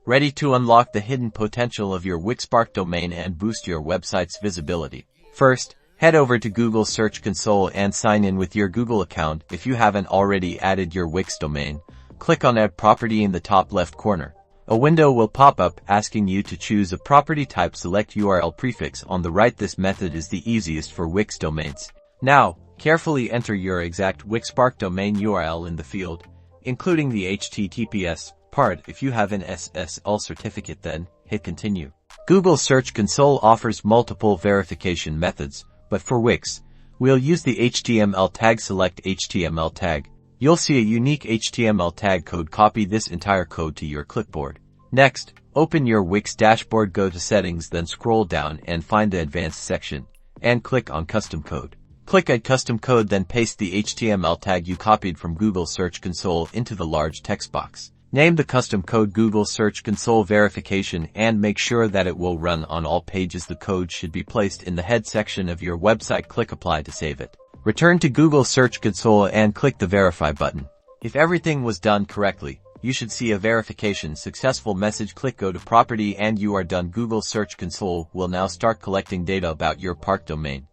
Ready to unlock the hidden potential of your Wix-parked domain and boost your website's visibility? First, head over to Google Search Console and sign in with your Google account. If you haven't already added your Wix domain, click on Add Property in the top left corner. A window will pop up asking you to choose a property type. Select URL Prefix on the right. This method is the easiest for Wix domains. Now, carefully enter your exact Wix-parked domain URL in the field, including the HTTPS part. If you have an SSL certificate, then hit Continue. Google Search Console offers multiple verification methods, but for Wix, we'll use the HTML tag. Select HTML tag. You'll see a unique HTML tag code. Copy this entire code to your clipboard. Next, open your Wix dashboard, go to Settings, then scroll down and find the Advanced section, and click on Custom Code. Click Add Custom Code, then paste the HTML tag you copied from Google Search Console into the large text box. Name the custom code Google Search Console Verification and make sure that it will run on all pages. The code should be placed in the head section of your website. Click Apply to save it. Return to Google Search Console and click the Verify button. If everything was done correctly, you should see a verification successful message. Click Go to Property and you are done. Google Search Console will now start collecting data about your parked domain.